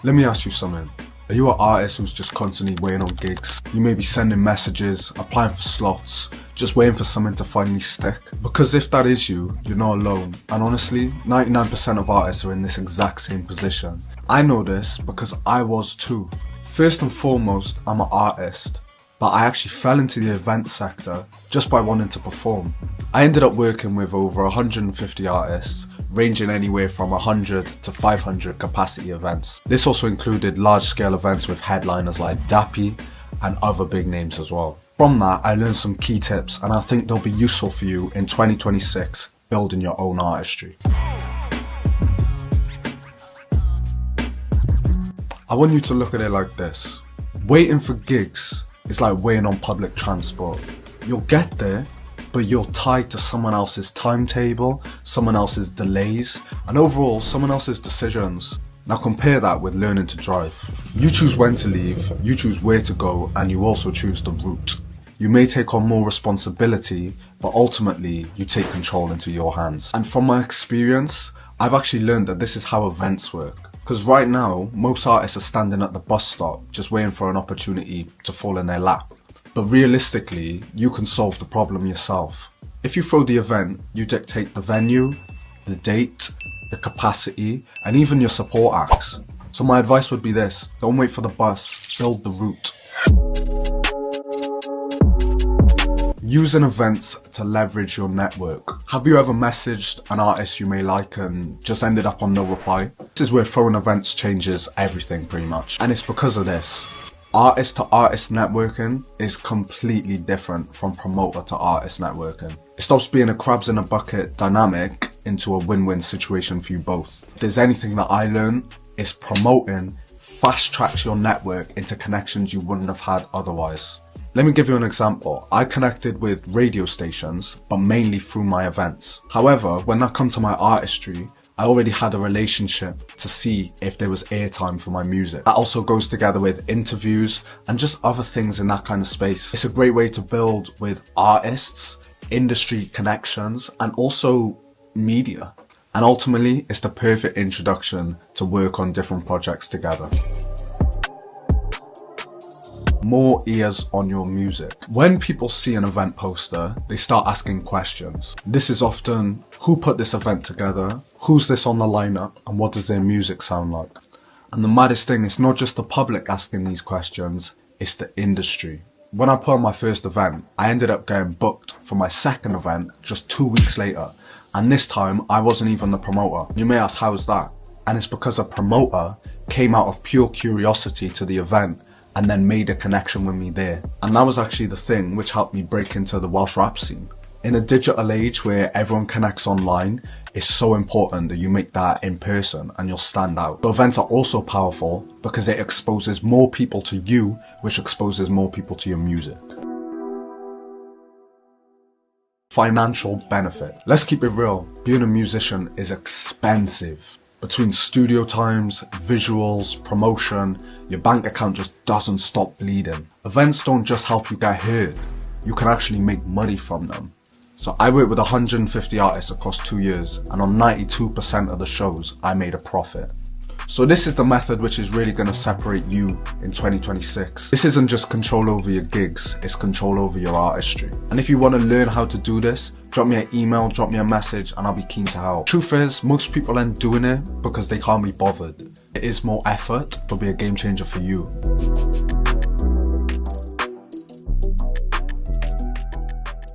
Let me ask you something. Are you an artist who's just constantly waiting on gigs? You may be sending messages, applying for slots, just waiting for something to finally stick. Because if that is you, you're not alone. And honestly, 99% of artists are in this exact same position. I know this because I was too. First and foremost, I'm an artist, but I actually fell into the event sector just by wanting to perform. I ended up working with over 150 artists, ranging anywhere from 100 to 500 capacity events. This also included large-scale events with headliners like Dappy and other big names as well. From that, I learned some key tips, and I think they'll be useful for you in 2026, building your own artistry. I want you to look at it like this. Waiting for gigs is like waiting on public transport. You'll get there, but you're tied to someone else's timetable, someone else's delays, and overall someone else's decisions. Now compare that with learning to drive. You choose when to leave, you choose where to go, and you also choose the route. You may take on more responsibility, but ultimately you take control into your hands. And from my experience, I've actually learned that this is how events work. Because right now, most artists are standing at the bus stop just waiting for an opportunity to fall in their lap. But realistically, you can solve the problem yourself. If you throw the event, you dictate the venue, the date, the capacity, and even your support acts. So my advice would be this: don't wait for the bus, build the route. Using events to leverage your network. Have you ever messaged an artist you may like and just ended up on no reply? This is where throwing events changes everything pretty much. And it's because of this. Artist to artist networking is completely different from promoter to artist networking. It stops being a crabs in a bucket dynamic into a win-win situation for you both. If there's anything that I learned, it's promoting fast tracks your network into connections you wouldn't have had otherwise. Let me give you an example. I connected with radio stations, but mainly through my events. However, when I come to my artistry, I already had a relationship to see if there was airtime for my music. That also goes together with interviews and just other things in that kind of space. It's a great way to build with artists, industry connections, and also media. And ultimately, it's the perfect introduction to work on different projects together. More ears on your music. When people see an event poster, they start asking questions. This is often, who put this event together? Who's this on the lineup? And what does their music sound like? And the maddest thing, it's not just the public asking these questions, it's the industry. When I put on my first event, I ended up getting booked for my second event just 2 weeks later. And this time, I wasn't even the promoter. You may ask, how's that? And it's because a promoter came out of pure curiosity to the event and then made a connection with me there. And that was actually the thing which helped me break into the Welsh rap scene. In a digital age where everyone connects online, it's so important that you make that in person and you'll stand out. The events are also powerful because it exposes more people to you, which exposes more people to your music. Financial benefit. Let's keep it real. Being a musician is expensive. Between studio times, visuals, promotion, your bank account just doesn't stop bleeding. Events don't just help you get heard, you can actually make money from them. So I worked with 150 artists across 2 years, and on 92% of the shows, I made a profit. So this is the method which is really going to separate you in 2026. This isn't just control over your gigs, it's control over your artistry. And if you want to learn how to do this, drop me an email, drop me a message, and I'll be keen to help. Truth is, most people end doing it because they can't be bothered. It is more effort, but be a game changer for you.